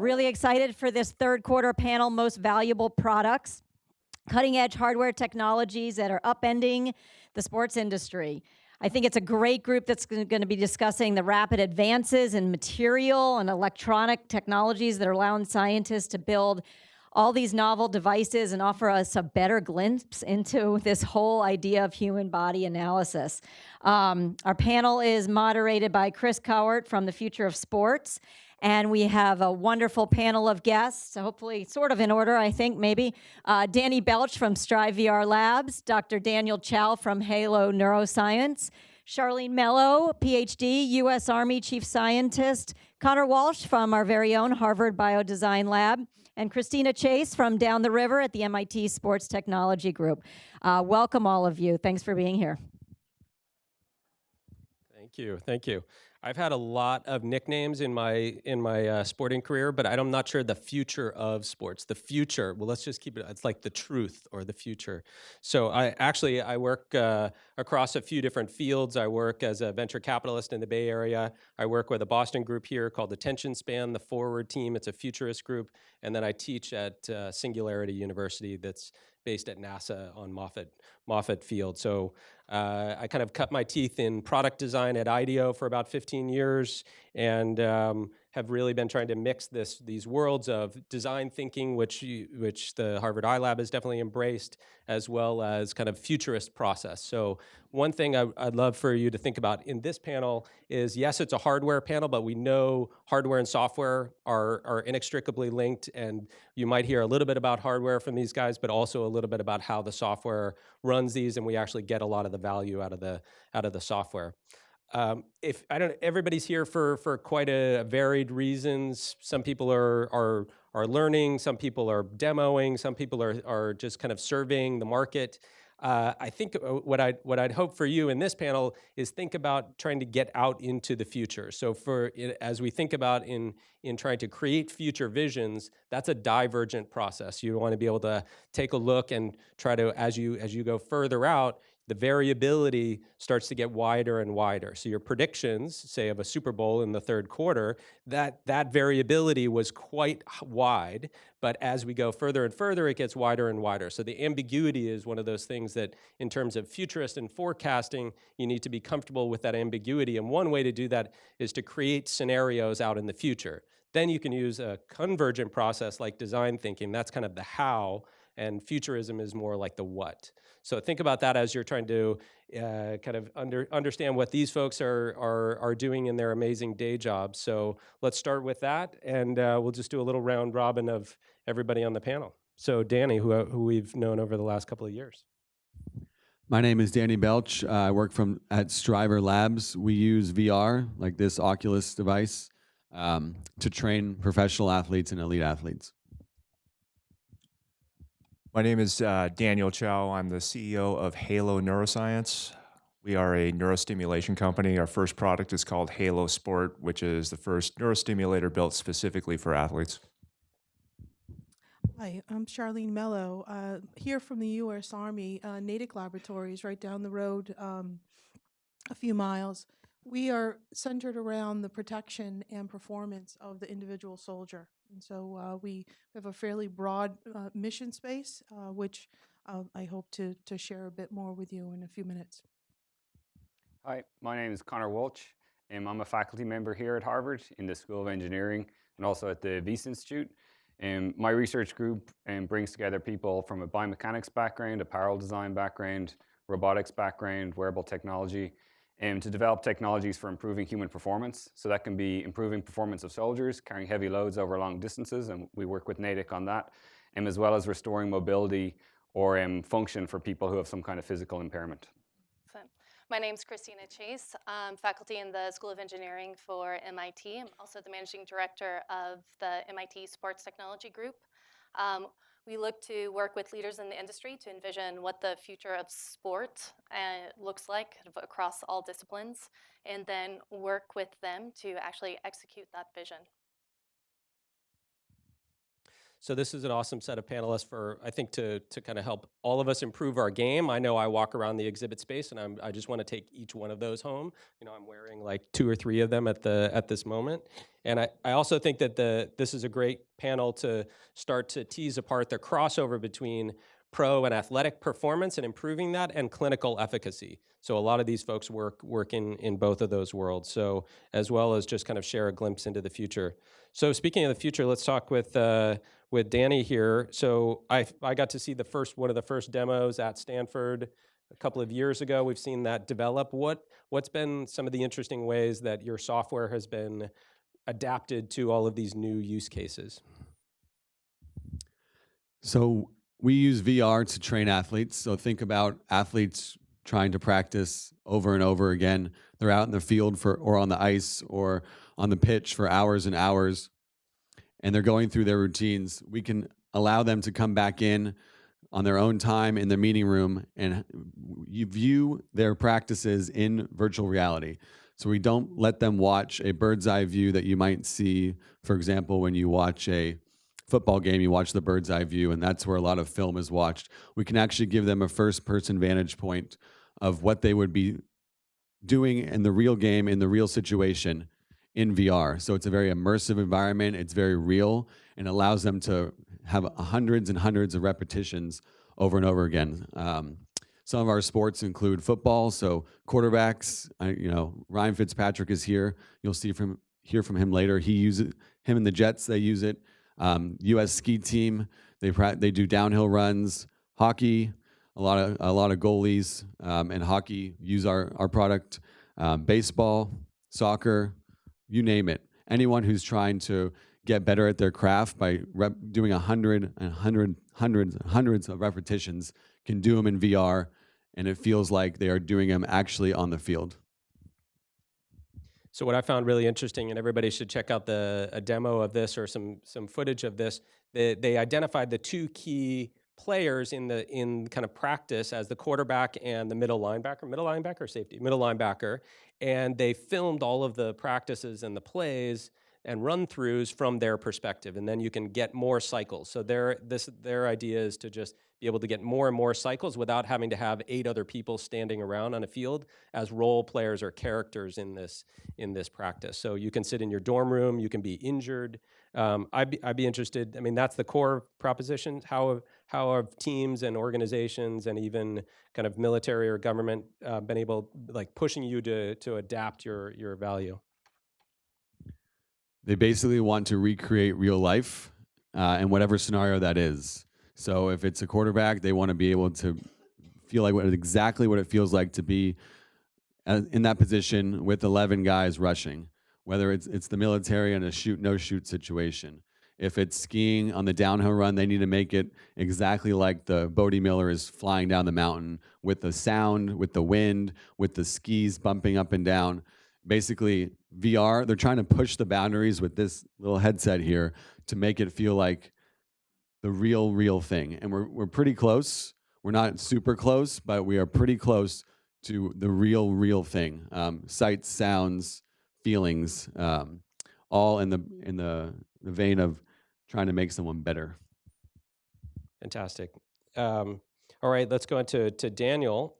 really excited for this third quarter panel, Most Valuable Products, cutting edge hardware technologies that are upending the sports industry. I think it's a great group that's going to be discussing the rapid advances in material and electronic technologies that are allowing scientists to build all these novel devices and offer us a better glimpse into this whole idea of human body analysis. Our panel is moderated by Chris Cowart from the Future of Sports. And we have a wonderful panel of guests, hopefully sort of in order, I think, maybe. Danny Belch from Strive VR Labs, Dr. Daniel Chow from Halo Neuroscience, Charlene Mello, PhD, U.S. Army Chief Scientist, Connor Walsh from our very own Harvard Biodesign Lab, and Christina Chase from down the river at the MIT Sports Technology Group. Welcome, all of you. Thanks for being here. Thank you. Thank you. I've had a lot of nicknames in my sporting career, but I'm not sure the future of sports. The future, well, let's just keep it, it's like the truth or the future. So I work across a few different fields. I work as a venture capitalist in the Bay Area. I work with a Boston group here called Attention Span, the Forward Team. It's a futurist group. And then I teach at Singularity University that's based at NASA on Moffett Field. So I kind of cut my teeth in product design at IDEO for about 15 years and have really been trying to mix these worlds of design thinking, which the Harvard iLab has definitely embraced, as well as kind of futurist process. So one thing I'd love for you to think about in this panel is, yes, it's a hardware panel, but we know hardware and software are inextricably linked, and you might hear a little bit about hardware from these guys, but also a little bit about how the software runs these, and we actually get a lot of the value out of the software. Everybody's here for quite a varied reasons. Some people are learning, some people are demoing, some people are just kind of surveying the market. I think what I'd hope for you in this panel is think about trying to get out into the future. So as we think about in trying to create future visions, that's a divergent process. You want to be able to take a look and try to, as you go further out, the variability starts to get wider and wider. So your predictions, say of a Super Bowl in the third quarter, that variability was quite wide, but as we go further and further, it gets wider and wider. So the ambiguity is one of those things that in terms of futurist and forecasting, you need to be comfortable with that ambiguity. And one way to do that is to create scenarios out in the future. Then you can use a convergent process like design thinking. That's kind of the how, and futurism is more like the what. So think about that as you're trying to kind of understand what these folks are doing in their amazing day jobs. So let's start with that, and we'll just do a little round robin of everybody on the panel. So Danny, who we've known over the last couple of years. My name is Danny Belch. I work at Striver Labs. We use VR, like this Oculus device, to train professional athletes and elite athletes. My name is Daniel Chow. I'm the CEO of Halo Neuroscience. We are a neurostimulation company. Our first product is called Halo Sport, which is the first neurostimulator built specifically for athletes. Hi, I'm Charlene Mello, here from the U.S. Army, Natick Laboratories, right down the road a few miles. We are centered around the protection and performance of the individual soldier. And so we have a fairly broad mission space, which I hope to share a bit more with you in a few minutes. Hi, my name is Connor Walsh. I'm a faculty member here at Harvard in the School of Engineering and also at the Wyss Institute. My research group brings together people from a biomechanics background, apparel design background, robotics background, wearable technology, to develop technologies for improving human performance. So that can be improving performance of soldiers, carrying heavy loads over long distances, and we work with Natick on that, as well as restoring mobility or function for people who have some kind of physical impairment. My name's Christina Chase. I'm faculty in the School of Engineering for MIT. I'm also the managing director of the MIT Sports Technology Group. We look to work with leaders in the industry to envision what the future of sport looks like across all disciplines, and then work with them to actually execute that vision. So this is an awesome set of panelists for, I think, to kind of help all of us improve our game. I know I walk around the exhibit space and I just want to take each one of those home. You know, I'm wearing like 2 or 3 of them at this moment. And I also think that this is a great panel to start to tease apart the crossover between pro and athletic performance and improving that, and clinical efficacy. So a lot of these folks work in both of those worlds. So as well as just kind of share a glimpse into the future. So speaking of the future, let's talk with Danny here. So I got to see one of the first demos at Stanford a couple of years ago. We've seen that develop. What's been some of the interesting ways that your software has been adapted to all of these new use cases? So we use VR to train athletes. So think about athletes trying to practice over and over again. They're out in the field or on the ice or on the pitch for hours and hours, and they're going through their routines. We can allow them to come back in on their own time in the meeting room, and you view their practices in virtual reality. So we don't let them watch a bird's eye view that you might see, for example, when you watch a football game, you watch the bird's eye view, and that's where a lot of film is watched. We can actually give them a first-person vantage point of what they would be doing in the real game, in the real situation in VR. So it's a very immersive environment. It's very real and allows them to have hundreds and hundreds of repetitions over and over again. Some of our sports include football. So quarterbacks, Ryan Fitzpatrick is here. You'll hear from him later. He uses it. Him and the Jets, they use it. U.S. ski team, they do downhill runs. Hockey, a lot of goalies in hockey use our product. Baseball, soccer, you name it. Anyone who's trying to get better at their craft by doing hundreds of repetitions can do them in VR, and it feels like they are doing them actually on the field. So what I found really interesting, and everybody should check out a demo of this or some footage of this, they identified the 2 key players in kind of practice as the quarterback and the middle linebacker, safety, middle linebacker, and they filmed all of the practices and the plays and run-throughs from their perspective, and then you can get more cycles. So their idea is to just be able to get more and more cycles without having to have 8 other people standing around on a field as role players or characters in this practice. So you can sit in your dorm room, you can be injured. I'd be interested. I mean, that's the core proposition. How have teams and organizations and even kind of military or government been able, like, pushing you to adapt your value? They basically want to recreate real life in whatever scenario that is. So if it's a quarterback, they want to be able to feel like exactly what it feels like to be in that position with 11 guys rushing, whether it's the military in a shoot-no-shoot situation. If it's skiing on the downhill run, they need to make it exactly like the Bodie Miller is flying down the mountain with the sound, with the wind, with the skis bumping up and down. Basically, VR, they're trying to push the boundaries with this little headset here to make it feel like the real thing. And we're pretty close. We're not super close, but we are pretty close to the real thing. Sights, sounds, feelings, all in the vein of trying to make someone better. Fantastic. All right, let's go into Daniel.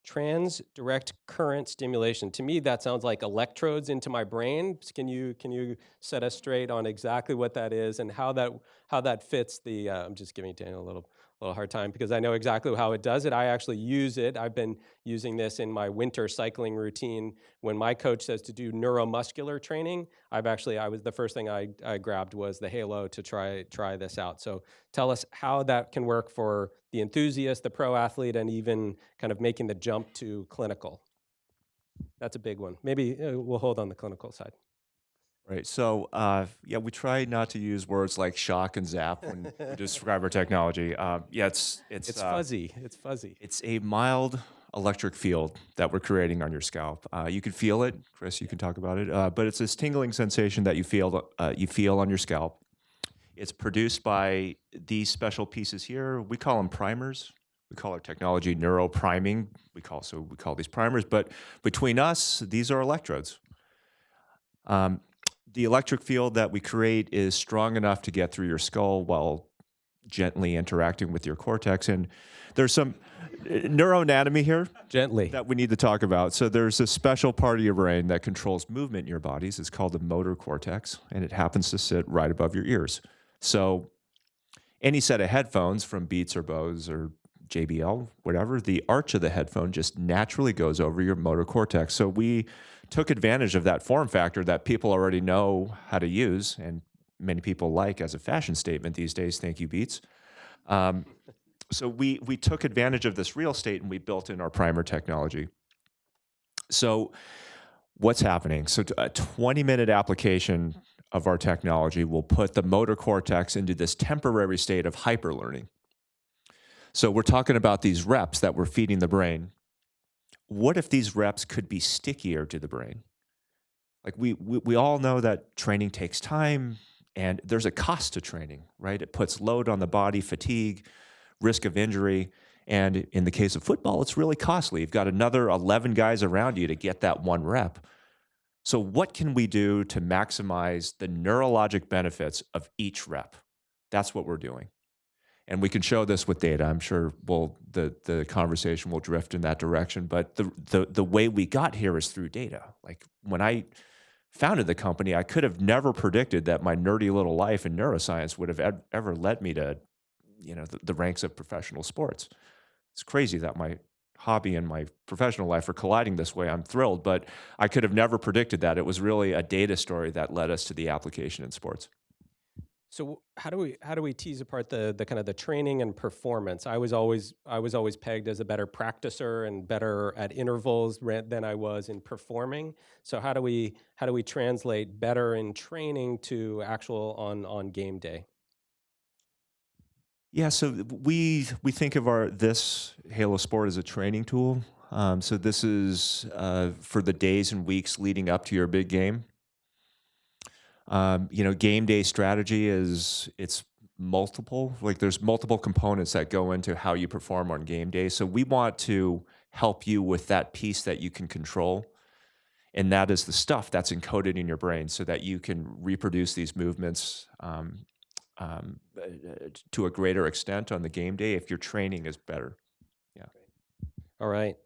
Trans direct current stimulation. To me, that sounds like electrodes into my brain. Can you set us straight on exactly what that is and how that fits the? I'm just giving Daniel a little hard time because I know exactly how it does it. I actually use it. I've been using this in my winter cycling routine. When my coach says to do neuromuscular training, the first thing I grabbed was the Halo to try this out. So tell us how that can work for the enthusiast, the pro athlete, and even kind of making the jump to clinical. That's a big one. Maybe we'll hold on the clinical side. Right. So, we try not to use words like shock and zap when we describe our technology. It's fuzzy. It's fuzzy. It's a mild electric field that we're creating on your scalp. You can feel it, Chris. You can talk about it. But it's this tingling sensation that you feel on your scalp. It's produced by these special pieces here. We call them primers. We call our technology neuropriming. We call these primers. But between us, these are electrodes. the electric field that we create is strong enough to get through your skull while gently interacting with your cortex. And there's some neuroanatomy here Gently. that we need to talk about. So there's a special part of your brain that controls movement in your bodies. It's called the motor cortex, and it happens to sit right above your ears. So any set of headphones from Beats or Bose or JBL, whatever, the arch of the headphone just naturally goes over your motor cortex. So we took advantage of that form factor that people already know how to use, and many people like as a fashion statement these days. Thank you, Beats. So we took advantage of this real estate and we built in our primer technology. So what's happening? So a 20-minute application of our technology will put the motor cortex into this temporary state of hyperlearning. So we're talking about these reps that we're feeding the brain. What if these reps could be stickier to the brain? Like we all know that training takes time and there's a cost to training, right? It puts load on the body, fatigue, risk of injury. And in the case of football, it's really costly. You've got another 11 guys around you to get that one rep. So what can we do to maximize the neurologic benefits of each rep? That's what we're doing. And we can show this with data. I'm sure the conversation will drift in that direction. But the way we got here is through data. Like when I founded the company, I could have never predicted that my nerdy little life in neuroscience would have ever led me to, the ranks of professional sports. It's crazy that my hobby and my professional life are colliding this way. I'm thrilled, but I could have never predicted that. It was really a data story that led us to the application in sports. So how do we tease apart the kind of the training and performance? I was always pegged as a better practicer and better at intervals than I was in performing. So how do we translate better in training to actual on game day? Yeah, so we think of this Halo Sport as a training tool. So this is for the days and weeks leading up to your big game. Game day strategy it's multiple. Like there's multiple components that go into how you perform on game day. So we want to help you with that piece that you can control. And that is the stuff that's encoded in your brain so that you can reproduce these movements to a greater extent on the game day if your training is better. Yeah. All right.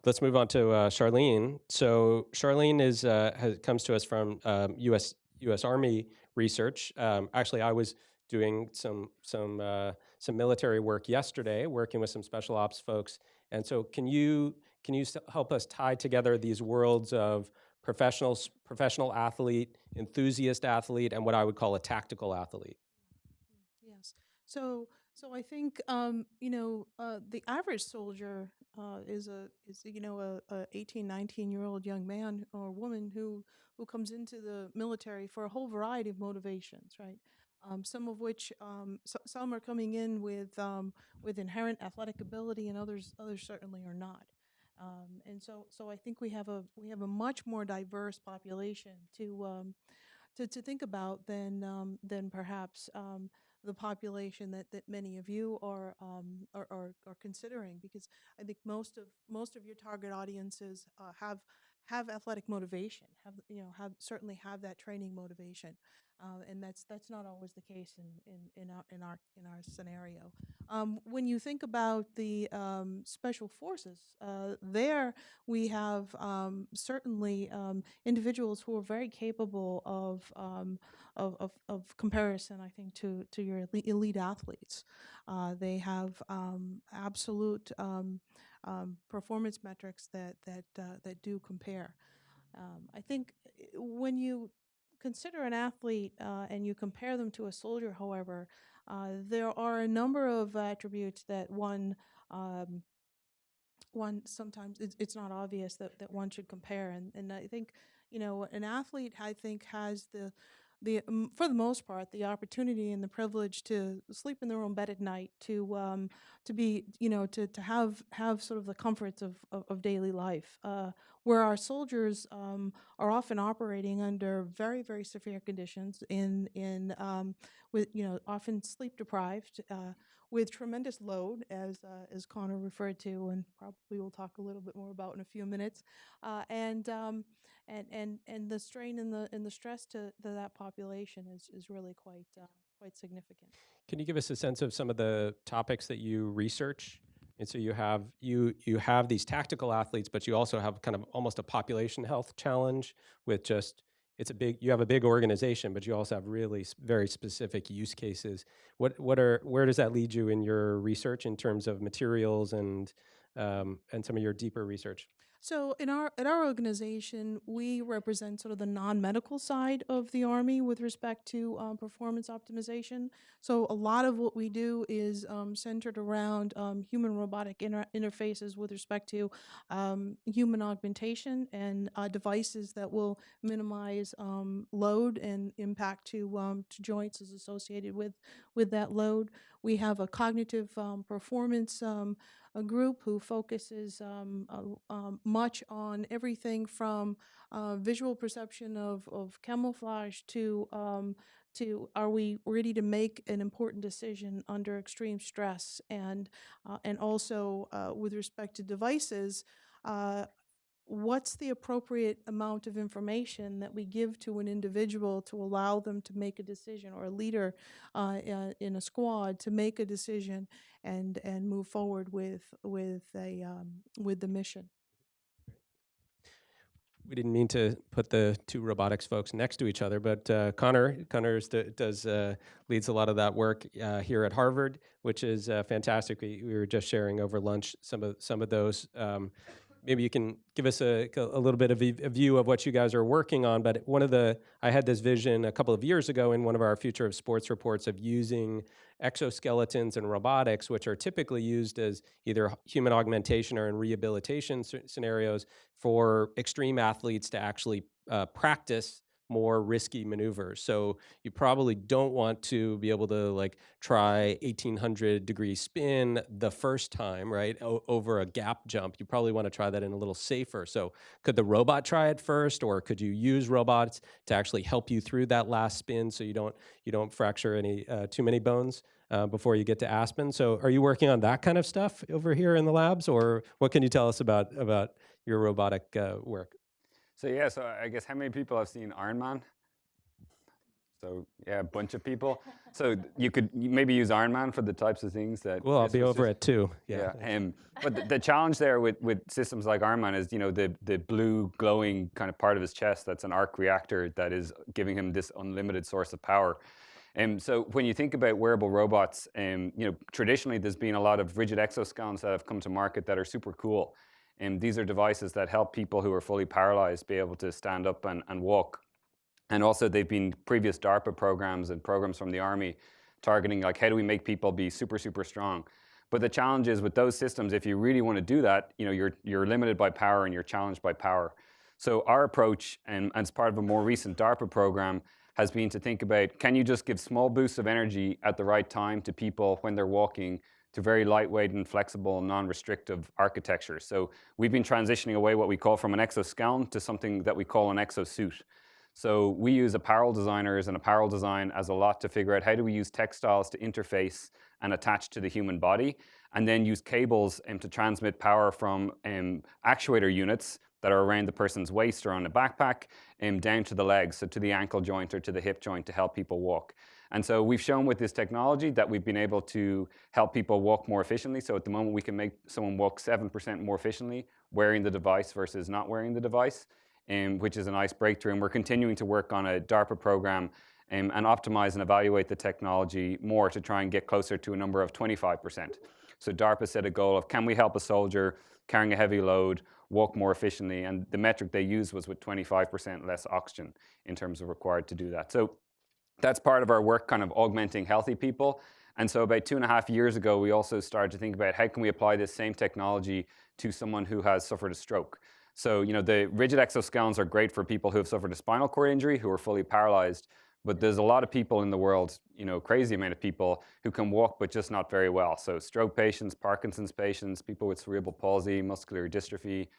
Let's move on to Charlene. So Charlene comes to us from U.S. Army research. Actually, I was doing some military work yesterday, working with some special ops folks. And so, can you help us tie together these worlds of professional athlete, enthusiast athlete, and what I would call a tactical athlete? Yes. So I think the average soldier is a 18, 19-year-old young man or woman who comes into the military for a whole variety of motivations, right? Some of which some are coming in with inherent athletic ability, and others certainly are not. And so I think we have a much more diverse population to think about than perhaps the population that many of you are considering, because I think most of your target audiences have athletic motivation, certainly have that training motivation, and that's not always the case in our scenario. When you think about the special forces, there we have certainly individuals who are very capable of comparison, I think, to your elite athletes. They have absolute performance metrics that do compare. I think when you consider an athlete and you compare them to a soldier, however, there are a number of attributes that one sometimes it's not obvious that one should compare, and I think an athlete, I think, has the for the most part, the opportunity and the privilege to sleep in their own bed at night, to be to have sort of the comforts of daily life, where our soldiers are often operating under very, very severe conditions in with often sleep deprived, with tremendous load, as Connor referred to, and probably we'll talk a little bit more about in a few minutes, and the strain and the stress to that population is really quite significant. Can you give us a sense of some of the topics that you research? And so you have these tactical athletes, but you also have kind of almost a population health challenge with just you have a big organization, but you also have really very specific use cases. Where does that lead you in your research in terms of materials and some of your deeper research? So at our organization, we represent sort of the non-medical side of the Army with respect to performance optimization. So a lot of what we do is centered around human robotic interfaces with respect to human augmentation and devices that will minimize load and impact to joints as associated with that load. We have a cognitive performance a group who focuses much on everything from visual perception of camouflage to are we ready to make an important decision under extreme stress, and also with respect to devices, what's the appropriate amount of information that we give to an individual to allow them to make a decision, or a leader in a squad to make a decision and move forward with the mission. We didn't mean to put the two robotics folks next to each other, but Connor leads a lot of that work here at Harvard, which is fantastic. We were just sharing over lunch some of those. Maybe you can give us a little bit of a view of what you guys are working on. But I had this vision a couple of years ago in one of our Future of Sports reports of using exoskeletons and robotics, which are typically used as either human augmentation or in rehabilitation scenarios for extreme athletes to actually practice more risky maneuvers. So you probably don't want to be able to try 1800 degree spin the first time, right? Over a gap jump. You probably want to try that in a little safer. So could the robot try it first, or could you use robots to actually help you through that last spin so you don't fracture any too many bones before you get to Aspen? So are you working on that kind of stuff over here in the labs, or what can you tell us about your robotic work? So yeah, so I guess how many people have seen Iron Man? So yeah, a bunch of people. So you could maybe use Iron Man for the types of things that. Well, I'll be over at 2. Yeah. But the challenge there with systems like Iron Man is, the blue glowing kind of part of his chest, that's an arc reactor that is giving him this unlimited source of power. So when you think about wearable robots, traditionally there's been a lot of rigid exoskeletons that have come to market that are super cool. These are devices that help people who are fully paralyzed be able to stand up and walk. And also they've been previous DARPA programs and programs from the Army targeting how do we make people be super, super strong. But the challenge is with those systems, if you really want to do that, you're limited by power and you're challenged by power. So our approach, and as part of a more recent DARPA program, has been to think about, can you just give small boosts of energy at the right time to people when they're walking, to very lightweight and flexible, non-restrictive architecture. So we've been transitioning away what we call from an exoskeleton to something that we call an exosuit. So we use apparel designers and apparel design as a lot to figure out how do we use textiles to interface and attach to the human body, and then use cables to transmit power from actuator units that are around the person's waist or on the backpack down to the legs, so to the ankle joint or to the hip joint to help people walk. And so we've shown with this technology that we've been able to help people walk more efficiently. So at the moment, we can make someone walk 7% more efficiently wearing the device versus not wearing the device, which is a nice breakthrough. And we're continuing to work on a DARPA program and optimize and evaluate the technology more to try and get closer to a number of 25%. So DARPA set a goal of, can we help a soldier carrying a heavy load walk more efficiently? And the metric they used was with 25% less oxygen in terms of required to do that. So that's part of our work, kind of augmenting healthy people. And so about 2.5 years ago, we also started to think about how can we apply this same technology to someone who has suffered a stroke. So, the rigid exoskeletons are great for people who have suffered a spinal cord injury, who are fully paralyzed. But there's a lot of people in the world, crazy amount of people who can walk but just not very well. So stroke patients, Parkinson's patients, people with cerebral palsy, muscular dystrophy,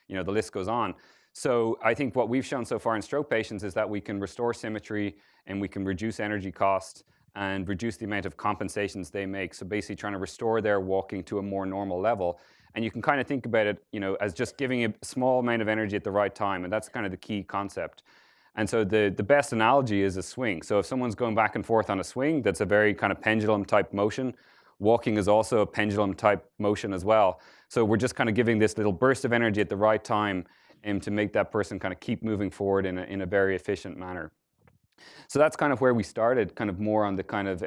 the list goes on. So I think what we've shown so far in stroke patients is that we can restore symmetry and we can reduce energy cost and reduce the amount of compensations they make. So basically trying to restore their walking to a more normal level. And you can kind of think about it, as just giving a small amount of energy at the right time. And that's kind of the key concept. And so the best analogy is a swing. So if someone's going back and forth on a swing, that's a very kind of pendulum type motion. Walking is also a pendulum type motion as well. So we're just kind of giving this little burst of energy at the right time to make that person kind of keep moving forward in a very efficient manner. So that's kind of where we started, kind of more on the kind of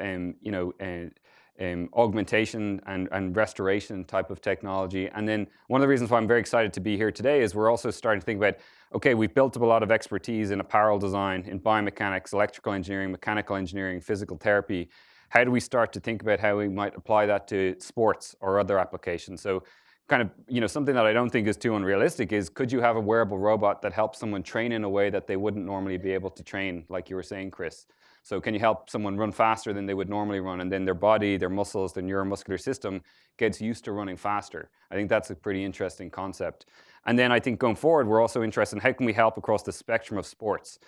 augmentation and restoration type of technology. And then one of the reasons why I'm very excited to be here today is we're also starting to think about, okay, we've built up a lot of expertise in apparel design, in biomechanics, electrical engineering, mechanical engineering, physical therapy. How do we start to think about how we might apply that to sports or other applications? So kind of, something that I don't think is too unrealistic is, could you have a wearable robot that helps someone train in a way that they wouldn't normally be able to train, like you were saying, Chris? So can you help someone run faster than they would normally run, and then their body, their muscles, their neuromuscular system gets used to running faster? I think that's a pretty interesting concept. And then I think going forward, we're also interested in how can we help across the spectrum of sports?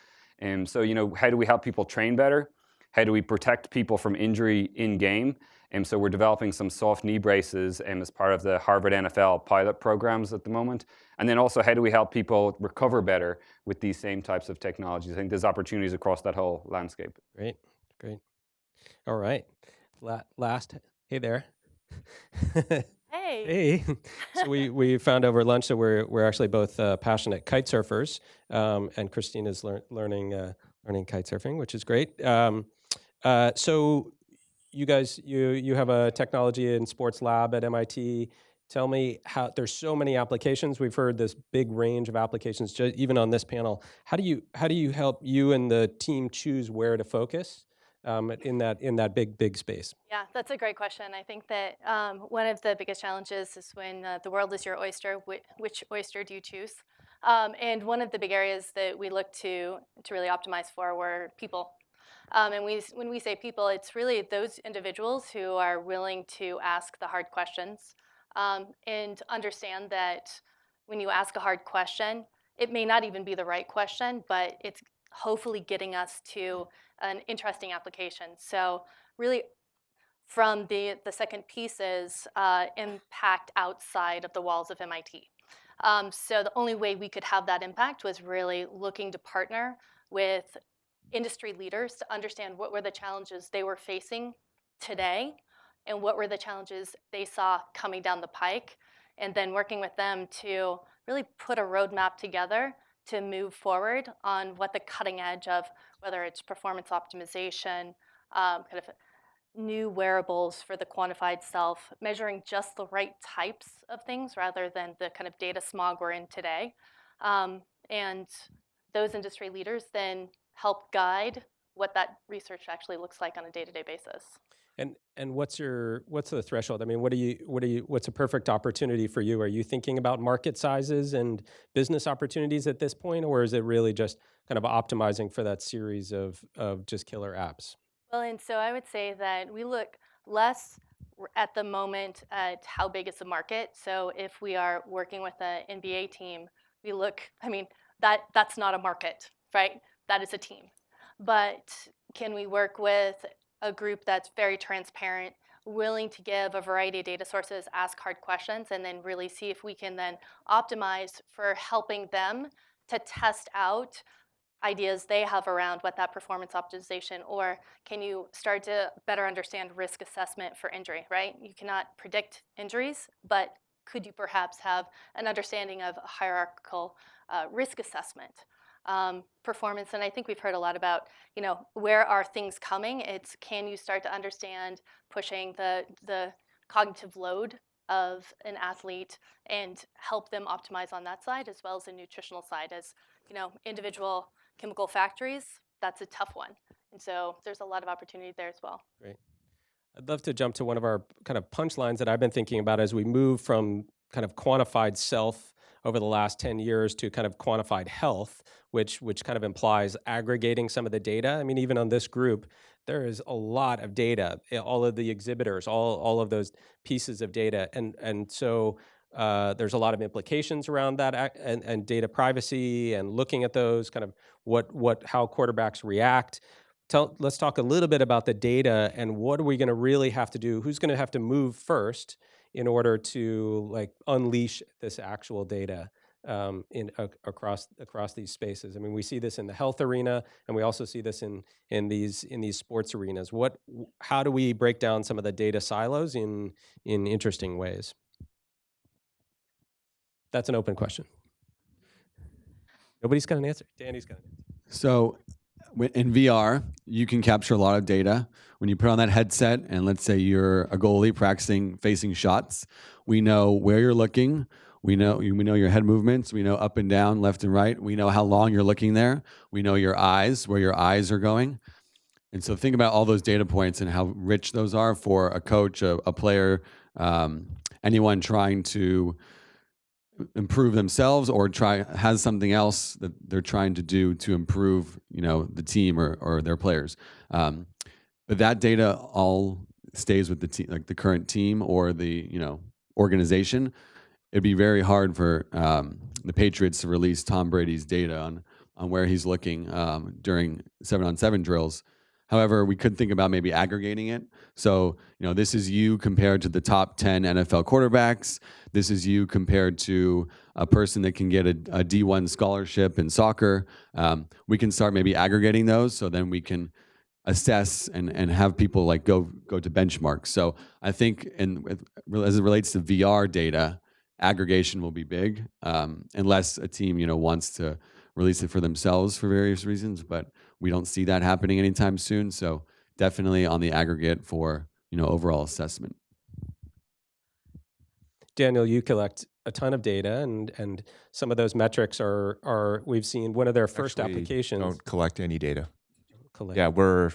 So, how do we help people train better? How do we protect people from injury in game? So we're developing some soft knee braces as part of the Harvard NFL pilot programs at the moment. And then also, how do we help people recover better with these same types of technologies? I think there's opportunities across that whole landscape. Great. All right. Last, hey there. Hey. Hey. So we found over lunch that we're actually both passionate kite surfers, and Christine is learning kite surfing, which is great. So you guys, you have a technology and sports lab at MIT. Tell me how there's so many applications. We've heard this big range of applications, just even on this panel. How do you help you and the team choose where to focus in that big space? Yeah, that's a great question. I think that one of the biggest challenges is when the world is your oyster, which oyster do you choose? And one of the big areas that we look to really optimize for were people. And when we say people, it's really those individuals who are willing to ask the hard questions and understand that when you ask a hard question, it may not even be the right question, but it's hopefully getting us to an interesting application. So really from the second piece is impact outside of the walls of MIT. So the only way we could have that impact was really looking to partner with industry leaders to understand what were the challenges they were facing today and what were the challenges they saw coming down the pike, and then working with them to really put a roadmap together to move forward on what the cutting edge of, whether it's performance optimization, kind of new wearables for the quantified self, measuring just the right types of things rather than the kind of data smog we're in today. And those industry leaders then help guide what that research actually looks like on a day-to-day basis. And what's the threshold? I mean, what's a perfect opportunity for you? Are you thinking about market sizes and business opportunities at this point, or is it really just kind of optimizing for that series of just killer apps? Well, and so I would say that we look less at the moment at how big is the market. So if we are working with an NBA team, we look, I mean, that's not a market, right? That is a team. But can we work with a group that's very transparent, willing to give a variety of data sources, ask hard questions, and then really see if we can then optimize for helping them to test out ideas they have around what that performance optimization, or can you start to better understand risk assessment for injury, right? You cannot predict injuries, but could you perhaps have an understanding of a hierarchical risk assessment? Performance, and I think we've heard a lot about, where are things coming? It's can you start to understand pushing the cognitive load of an athlete and help them optimize on that side, as well as the nutritional side. As individual chemical factories, that's a tough one. And so there's a lot of opportunity there as well. Great. I'd love to jump to one of our kind of punchlines that I've been thinking about as we move from kind of quantified self over the last 10 years to kind of quantified health, which kind of implies aggregating some of the data. I mean, even on this group, there is a lot of data, all of the exhibitors, all of those pieces of data. And so there's a lot of implications around that and data privacy and looking at those kind of how quarterbacks react. let's talk a little bit about the data and what are we going to really have to do? Who's going to have to move first in order to like unleash this actual data across these spaces? I mean, we see this in the health arena, and we also see this in these sports arenas. How do we break down some of the data silos in interesting ways? That's an open question. Nobody's got an answer. Danny's got an answer. So in VR, you can capture a lot of data. When you put on that headset and let's say you're a goalie practicing facing shots, we know where you're looking. We know your head movements. We know up and down, left and right. We know how long you're looking there. We know your eyes, where your eyes are going. And so think about all those data points and how rich those are for a coach, a player, anyone trying to improve themselves or has something else that they're trying to do to improve, the team or their players. But that data all stays with the team, like the current team or the, organization. It'd be very hard for the Patriots to release Tom Brady's data on where he's looking during 7-on-7 drills. However, we could think about maybe aggregating it. So, this is you compared to the top 10 NFL quarterbacks. This is you compared to a person that can get a D1 scholarship in soccer. We can start maybe aggregating those so then we can assess and have people like go to benchmarks. So I think as it relates to VR data, aggregation will be big unless a team, wants to release it for themselves for various reasons, but we don't see that happening anytime soon. So definitely on the aggregate for, overall assessment. Daniel, you collect a ton of data, and some of those metrics are we've seen one of their first Actually, applications. Don't collect any data. Collect. Yeah, we're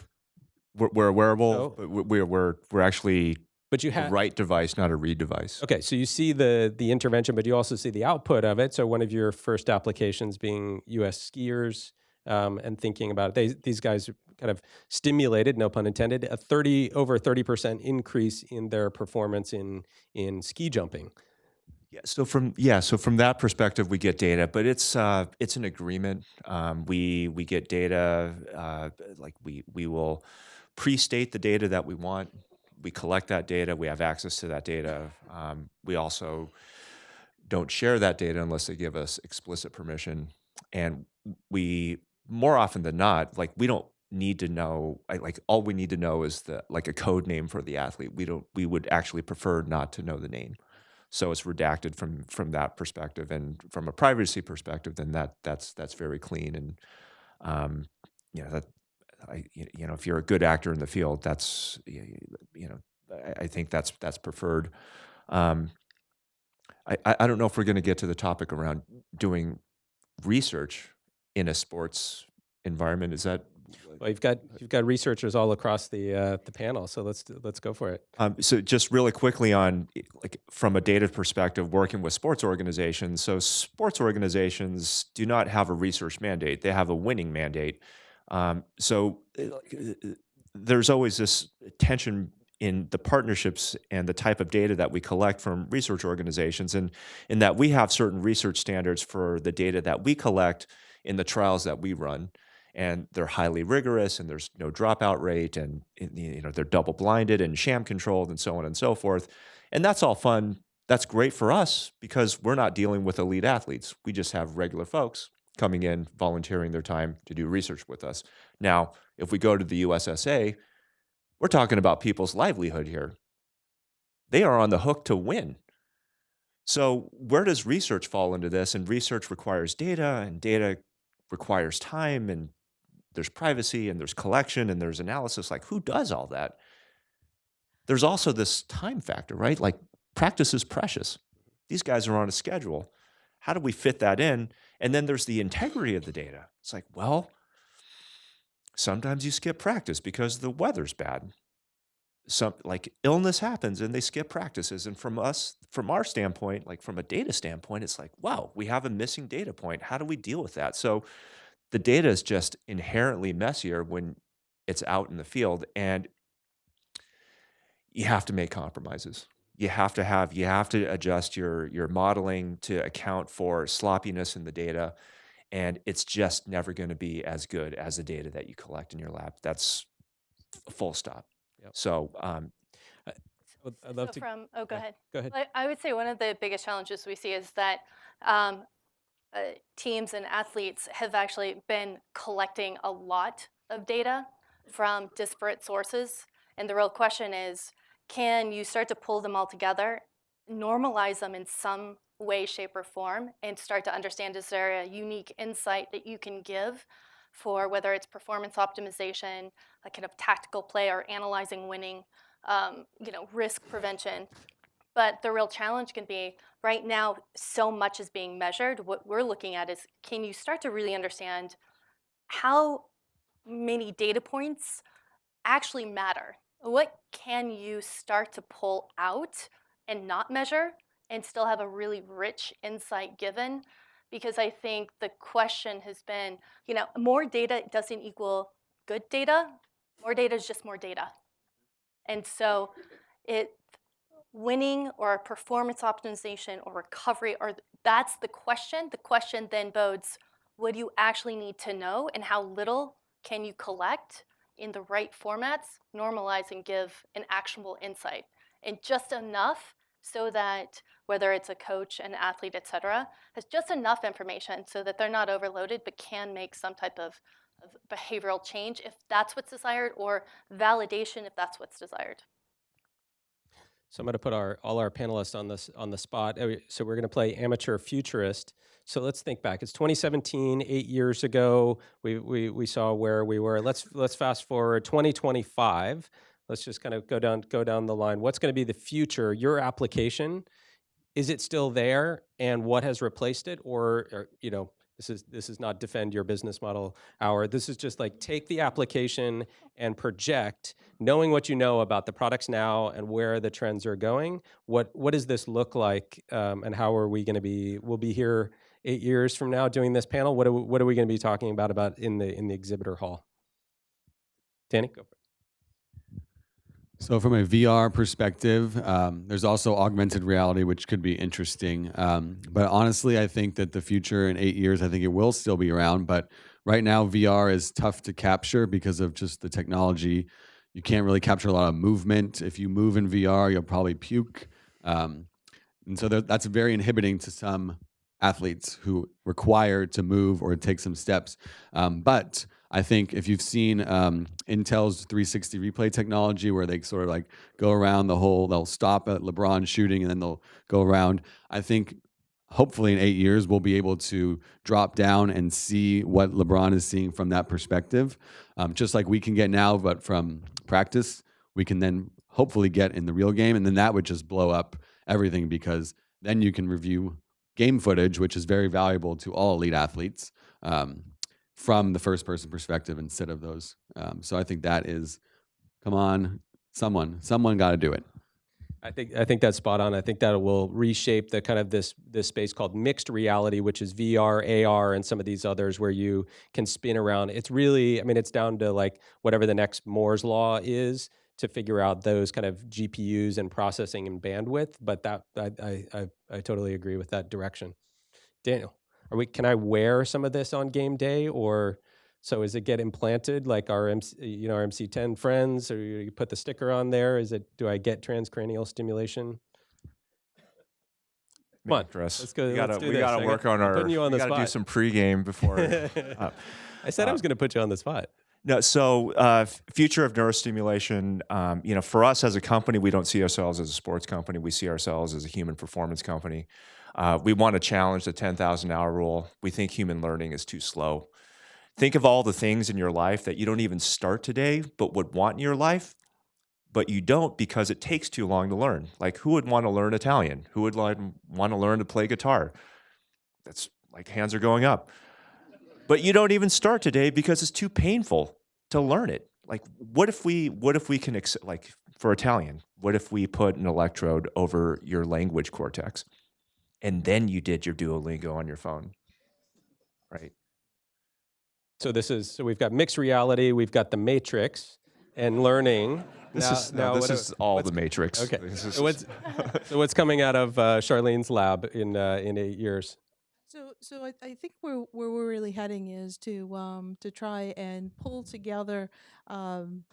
a wearable. Oh. But we're actually But you a have write device, not a read device. Okay, so you see the intervention, but you also see the output of it. So one of your first applications being U.S. skiers, and thinking about it, these guys kind of stimulated, no pun intended, over 30% increase in their performance in ski jumping. Yeah. So from that perspective, we get data, but it's an agreement. We get data. Like we will pre-state the data that we want. We collect that data. We have access to that data. We also don't share that data unless they give us explicit permission. And we, more often than not, like we don't need to know. Like all we need to know is like a code name for the athlete. We would actually prefer not to know the name. So it's redacted from that perspective, and from a privacy perspective, then that's very clean. And if you're a good actor in the field, that's I think that's preferred. I don't know if we're going to get to the topic around doing research in a sports environment. Is that? Well, you've got researchers all across the panel, so let's go for it. So just really quickly on like from a data perspective, working with sports organizations. So sports organizations do not have a research mandate; they have a winning mandate. So there's always this tension in the partnerships and the type of data that we collect from research organizations, and in that we have certain research standards for the data that we collect in the trials that we run. And they're highly rigorous, and there's no dropout rate, and they're double blinded and sham controlled, and so on and so forth. And that's all fun. That's great for us because we're not dealing with elite athletes. We just have regular folks coming in, volunteering their time to do research with us. Now, if we go to the USSA, we're talking about people's livelihood here. They are on the hook to win. So where does research fall into this? And research requires data, and data requires time, and there's privacy, and there's collection, and there's analysis. Like, who does all that? There's also this time factor, right? Like, practice is precious. These guys are on a schedule. How do we fit that in? And then there's the integrity of the data. It's like, well, sometimes you skip practice because the weather's bad. Like illness happens and they skip practices. And from our standpoint, like from a data standpoint, it's like, wow, we have a missing data point. How do we deal with that? So the data is just inherently messier when it's out in the field, and you have to make compromises. You have to adjust your modeling to account for sloppiness in the data. and it's just never going to be as good as the data that you collect in your lab. That's a full stop. Yep. So I'd love So to. go Yeah, ahead. Go ahead. I would say one of the biggest challenges we see is that teams and athletes have actually been collecting a lot of data from disparate sources. And the real question is, can you start to pull them all together, normalize them in some way, shape, or form, and start to understand, is there a unique insight that you can give for whether it's performance optimization, a kind of tactical play, or analyzing winning, risk prevention. But the real challenge can be right now, so much is being measured. What we're looking at is, can you start to really understand how many data points actually matter? What can you start to pull out and not measure and still have a really rich insight given? Because I think the question has been, more data doesn't equal good data. More data is just more data. And so winning or performance optimization or recovery, or that's the question. The question then bodes, what do you actually need to know and how little can you collect in the right formats, normalize and give an actionable insight, and just enough so that whether it's a coach, an athlete, et cetera, has just enough information so that they're not overloaded but can make some type of behavioral change if that's what's desired, or validation if that's what's desired. So I'm going to put all our panelists on the spot. So we're going to play amateur futurist. So let's think back. It's 2017, 8 years ago. We saw where we were. Let's fast forward 2025. Let's just kind of go down the line. What's going to be the future? Your application, is it still there, and what has replaced it? Or this is not defend your business model hour. This is just like take the application and project, knowing what you know about the products now and where the trends are going. What does this look like, and how are we going to be? We'll be here 8 years from now doing this panel. What are we going to be talking about in the exhibitor hall? Danny, go for it. So from a VR perspective, there's also augmented reality, which could be interesting. But honestly, I think that the future in 8 years, I think it will still be around. But right now, VR is tough to capture because of just the technology. You can't really capture a lot of movement. If you move in VR, you'll probably puke. And so that's very inhibiting to some athletes who require to move or take some steps. But I think if you've seen Intel's 360 replay technology, where they sort of like go around the whole, they'll stop at LeBron shooting and then they'll go around. I think hopefully in 8 years, we'll be able to drop down and see what LeBron is seeing from that perspective. Just like we can get now, but from practice, we can then hopefully get in the real game. And then that would just blow up everything, because then you can review game footage, which is very valuable to all elite athletes, from the first person perspective instead of those. So I think that is, come on, someone got to do it. I think that's spot on. I think that will reshape the kind of this space called mixed reality, which is VR, AR, and some of these others where you can spin around. It's really, it's down to like whatever the next Moore's law is to figure out those kind of GPUs and processing and bandwidth. But that I totally agree with that direction. Daniel, can I wear some of this on game day, or so is it get implanted like our our MC10 friends, or you put the sticker on there? Do I get transcranial stimulation? Come on, let's go. We let's do we this. gotta work on our. Putting you on we the gotta do spot. some pregame before. I said I was going to put you on the spot. No, so future of neurostimulation. For us as a company, we don't see ourselves as a sports company. We see ourselves as a human performance company. We want to challenge the 10,000-hour rule. We think human learning is too slow. Think of all the things in your life that you don't even start today, but would want in your life, but you don't because it takes too long to learn. Like, who would want to learn Italian? Who would want to learn to play guitar? That's like hands are going up. But you don't even start today because it's too painful to learn it. Like, what if we can, like for Italian, what if we put an electrode over your language cortex and then you did your Duolingo on your phone, right? So we've got mixed reality, we've got the Matrix, and learning. This is all the Matrix. Okay. So what's coming out of Charlene's lab in 8 years? So I think where we're really heading is to try and pull together um,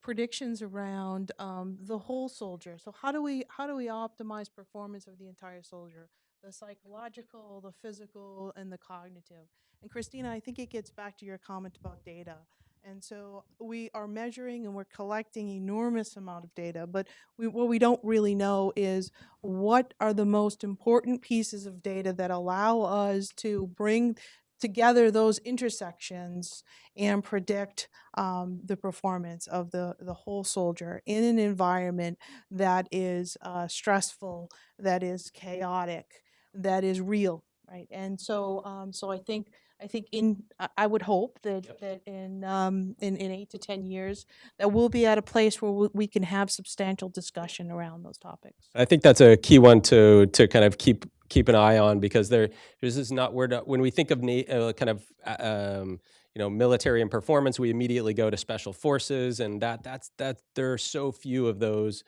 predictions around the whole soldier. So how do we optimize performance of the entire soldier, the psychological, the physical, and the cognitive? And Christina, I think it gets back to your comment about data. And so we are measuring and we're collecting enormous amount of data, but what we don't really know is what are the most important pieces of data that allow us to bring together those intersections and predict the performance of the whole soldier in an environment that is stressful, that is chaotic, that is real, right? And so I think I would hope that Yep. that in 8 to 10 years that we'll be at a place where we can have substantial discussion around those topics. I think that's a key one to kind of keep an eye on, because this is not, we're not, when we think of kind of military and performance, we immediately go to special forces, and that's there are so few of those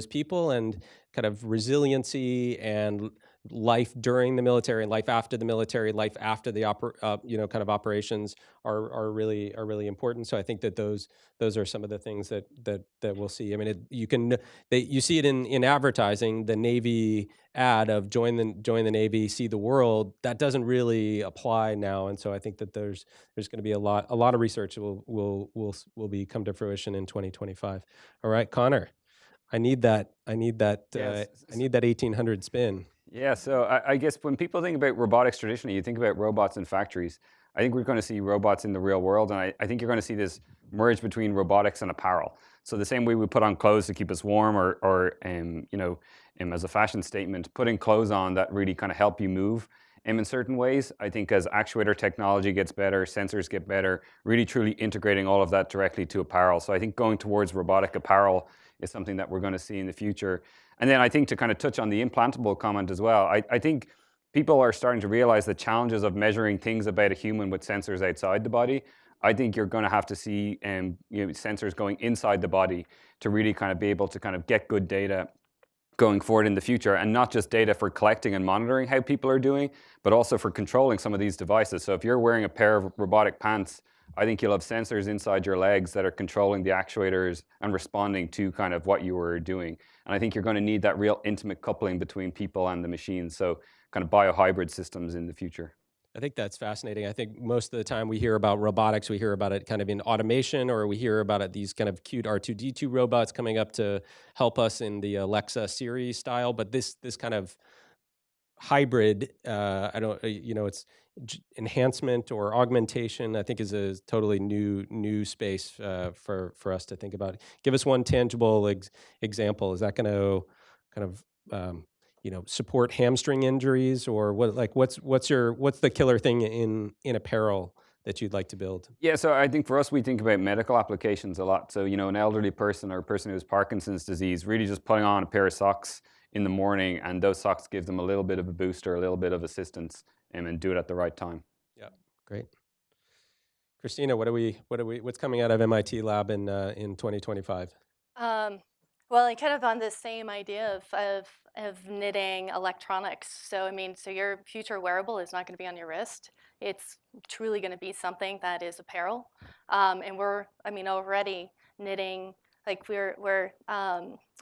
people, and kind of resiliency and life during the military and life after the military, life after the kind of operations are really important. So I think that those are some of the things that we'll see. I mean, you see it in advertising, the Navy ad of join the Navy, see the world. That doesn't really apply now, and so I think that there's going to be a lot of research that will be come to fruition in 2025. All right, Connor, I need that Yes. I need that 1800 spin. Yeah, so I guess when people think about robotics traditionally, you think about robots in factories. I think we're going to see robots in the real world, and I think you're going to see this merge between robotics and apparel. So the same way we put on clothes to keep us warm, or as a fashion statement, putting clothes on that really kind of help you move in certain ways. I think as actuator technology gets better, sensors get better, really truly integrating all of that directly to apparel. So I think going towards robotic apparel is something that we're going to see in the future. And then I think to kind of touch on the implantable comment as well, I think people are starting to realize the challenges of measuring things about a human with sensors outside the body. I think you're going to have to see sensors going inside the body to really kind of be able to kind of get good data going forward in the future, and not just data for collecting and monitoring how people are doing, but also for controlling some of these devices. So if you're wearing a pair of robotic pants, I think you'll have sensors inside your legs that are controlling the actuators and responding to kind of what you were doing. And I think you're going to need that real intimate coupling between people and the machines. So kind of biohybrid systems in the future. I think that's fascinating. I think most of the time we hear about robotics, we hear about it kind of in automation, or we hear about it, these kind of cute R2D2 robots coming up to help us in the Alexa Siri style. But this kind of hybrid, I don't, it's enhancement or augmentation, I think is a totally new space for us to think about. Give us one tangible example. Is that going to kind of support hamstring injuries, or what's the killer thing in apparel that you'd like to build? Yeah, so I think for us, we think about medical applications a lot. So, an elderly person or a person who has Parkinson's disease, really just putting on a pair of socks in the morning, and those socks give them a little bit of a boost or a little bit of assistance, and do it at the right time. Yeah, great. Christina, what's coming out of MIT Lab in 2025? Well, and kind of on this same idea of knitting electronics. So I mean, so your future wearable is not going to be on your wrist. It's truly going to be something that is apparel. And I mean, already knitting. Like we're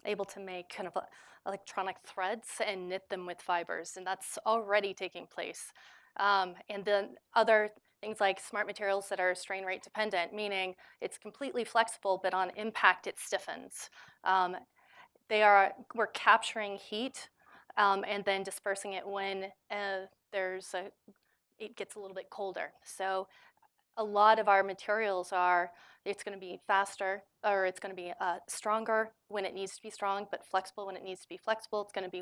able to make kind of electronic threads and knit them with fibers, and that's already taking place. And then other things like smart materials that are strain rate dependent, meaning it's completely flexible, but on impact it stiffens. Um, we're capturing heat and then dispersing it when it gets a little bit colder. So a lot of our materials it's going to be faster, or it's going to be stronger when it needs to be strong, but flexible when it needs to be flexible. It's going to be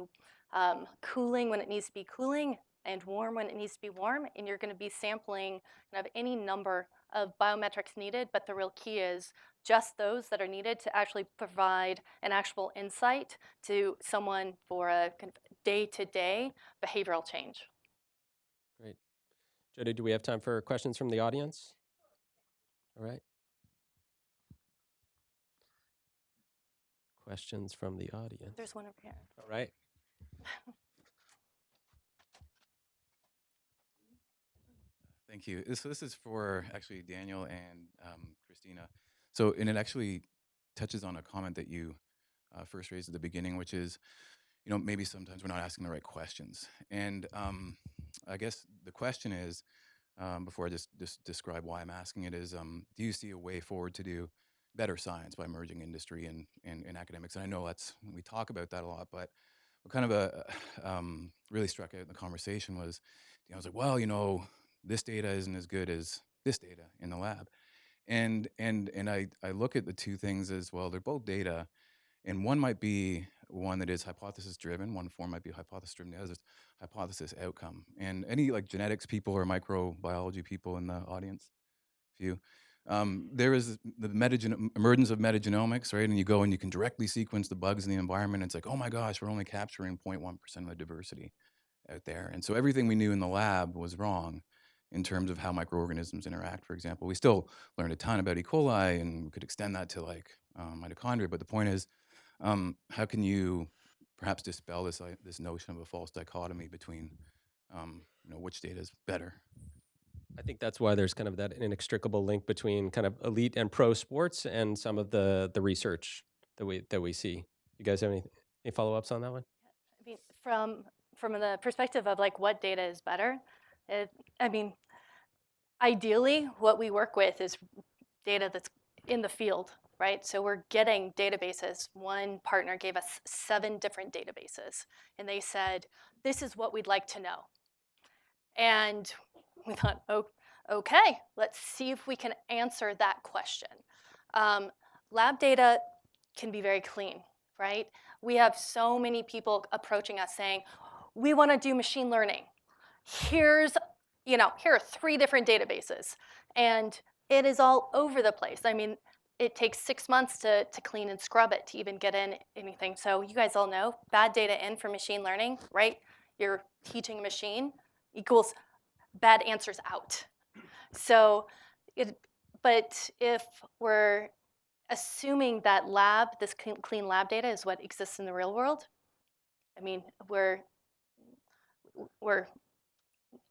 cooling when it needs to be cooling, and warm when it needs to be warm. And you're going to be sampling kind of any number of biometrics needed, but the real key is just those that are needed to actually provide an actual insight to someone for a kind of day-to-day behavioral change. Great. Jody, do we have time for questions from the audience? All right. Questions from the audience. There's one over here. All right. Thank you. This is for actually Daniel and Christina. So, and it actually touches on a comment that you first raised at the beginning, which is, maybe sometimes we're not asking the right questions. And I guess the question is, before I just describe why I'm asking it, is do you see a way forward to do better science by merging industry and academics? And I know we talk about that a lot, but what kind of really struck out in the conversation was, I was like, well, this data isn't as good as this data in the lab. And I look at the two things as, well, they're both data, and one might be one that is hypothesis driven, one form might be hypothesis driven, the other is hypothesis outcome. And any like genetics people or microbiology people in the audience? Few. There is the emergence of metagenomics, right? And you go and you can directly sequence the bugs in the environment. It's like, oh my gosh, we're only capturing 0.1% of the diversity out there. And so everything we knew in the lab was wrong in terms of how microorganisms interact, for example. We still learned a ton about E. coli, and we could extend that to like mitochondria. But the point is, how can you perhaps dispel this notion of a false dichotomy between which data is better? I think that's why there's kind of that inextricable link between kind of elite and pro sports and some of the research that we see. You guys have any follow-ups on that one? I mean, from the perspective of like what data is better, I mean, ideally, what we work with is data that's in the field, right? So we're getting databases. One partner gave us 7 different databases, and they said, this is what we'd like to know. And we thought, oh, okay, let's see if we can answer that question. Lab data can be very clean, right? We have so many people approaching us saying, we want to do machine learning. Here are 3 different databases, and it is all over the place. I mean, it takes 6 months to clean and scrub it to even get in anything. So you guys all know, bad data in for machine learning, right? You're teaching a machine equals bad answers out. So, but if we're assuming that this clean lab data is what exists in the real world, I mean, we're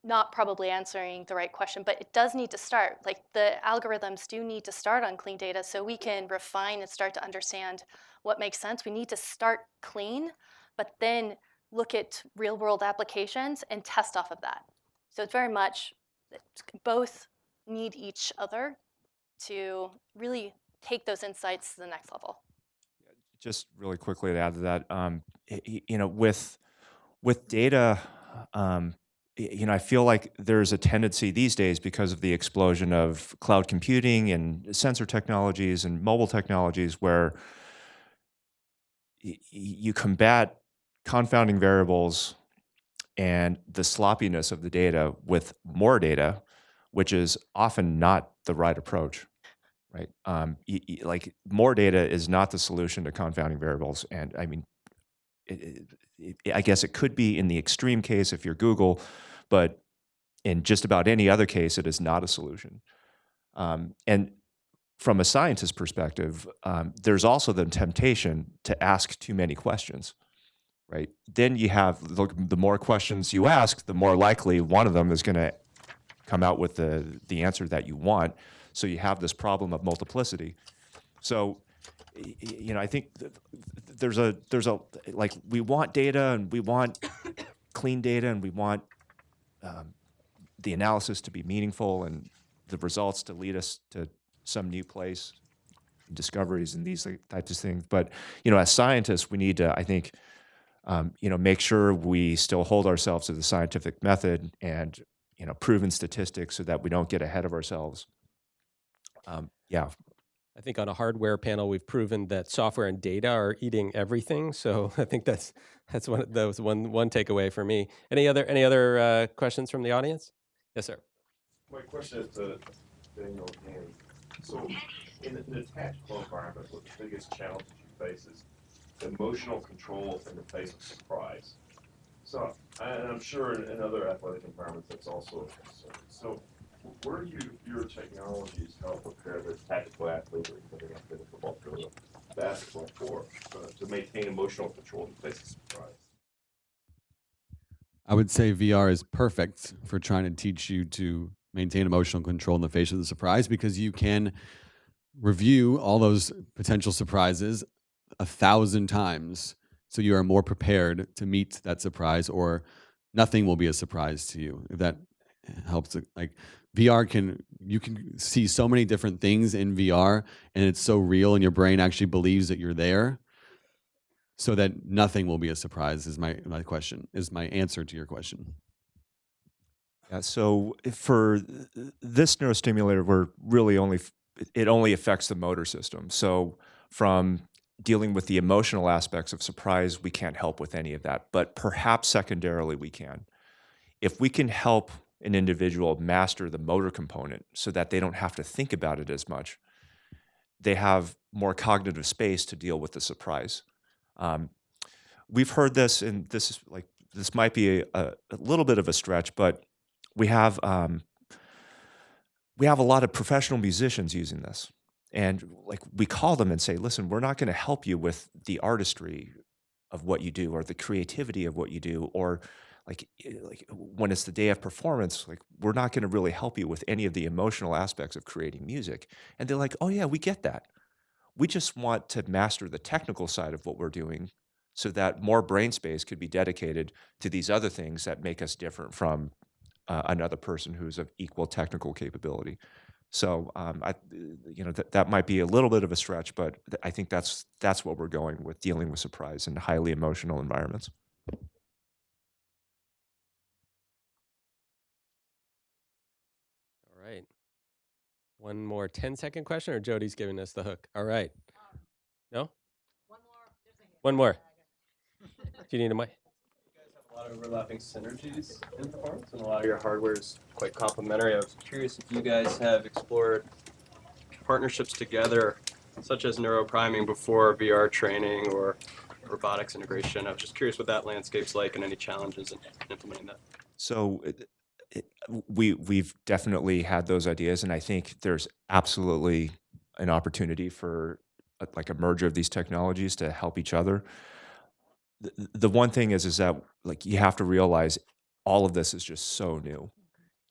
not probably answering the right question, but it does need to start. Like the algorithms do need to start on clean data so we can refine and start to understand what makes sense. We need to start clean, but then look at real world applications and test off of that. So it's very much, both need each other to really take those insights to the next level. Just really quickly to add to that, with data, I feel like there's a tendency these days, because of the explosion of cloud computing and sensor technologies and mobile technologies, where you combat confounding variables and the sloppiness of the data with more data, which is often not the right approach, right? Like more data is not the solution to confounding variables. And I mean, I guess it could be in the extreme case if you're Google, but in just about any other case, it is not a solution. And from a scientist's perspective, there's also the temptation to ask too many questions, right? Then you have the more questions you ask, the more likely one of them is going to come out with the answer that you want. So you have this problem of multiplicity. So, I think there's a like, we want data and we want clean data and we want the analysis to be meaningful and the results to lead us to some new place, discoveries and these types of things. But, as scientists, we need to, I think, make sure we still hold ourselves to the scientific method and, proven statistics so that we don't get ahead of ourselves. Yeah. I think on a hardware panel, we've proven that software and data are eating everything. So I think that's one takeaway for me. Any other questions from the audience? Yes, sir. My question is to Daniel again. So in an attached flow environment, what the biggest challenges you face is emotional control in the face of surprise. So, and I'm sure in other athletic environments that's also a concern. So where do your technologies help prepare the tactical athlete or something like the football field or basketball for to maintain emotional control in the face of surprise? I would say VR is perfect for trying to teach you to maintain emotional control in the face of the surprise, because you can review all those potential surprises 1,000 times, so you are more prepared to meet that surprise, or nothing will be a surprise to you. If that helps. Like VR you can see so many different things in VR, and it's so real, and your brain actually believes that you're there, so that nothing will be a surprise. Is my answer to your question. Yeah, so for this neurostimulator, we're really it only affects the motor system. So from dealing with the emotional aspects of surprise, we can't help with any of that, but perhaps secondarily we can. If we can help an individual master the motor component so that they don't have to think about it as much, they have more cognitive space to deal with the surprise. We've heard this, and this might be a little bit of a stretch, but we have a lot of professional musicians using this, and like we call them and say, listen, we're not going to help you with the artistry of what you do or the creativity of what you do, or like when it's the day of performance, like we're not going to really help you with any of the emotional aspects of creating music. And they're like, oh yeah, we get that. We just want to master the technical side of what we're doing so that more brain space could be dedicated to these other things that make us different from another person who's of equal technical capability. So that might be a little bit of a stretch, but I think that's what we're going with, dealing with surprise in highly emotional environments. All right. One more 10-second question, or Jody's giving us the hook? All right. No? One more. Do you need a mic? A lot of overlapping synergies in performance, and a lot of your hardware is quite complementary. I was curious if you guys have explored partnerships together, such as neuropriming before VR training or robotics integration. I was just curious what that landscape's like and any challenges in implementing that. So we've definitely had those ideas, and I think there's absolutely an opportunity for like a merger of these technologies to help each other. The one thing is that like you have to realize all of this is just so new.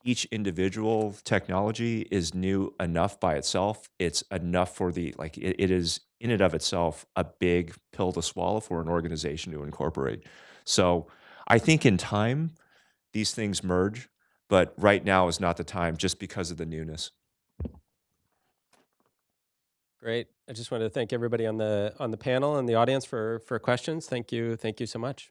Each individual technology is new enough by itself. It's enough for it is in and of itself a big pill to swallow for an organization to incorporate. So I think in time these things merge, but right now is not the time just because of the newness. Great. I just wanted to thank everybody on the panel and the audience for questions. Thank you so much.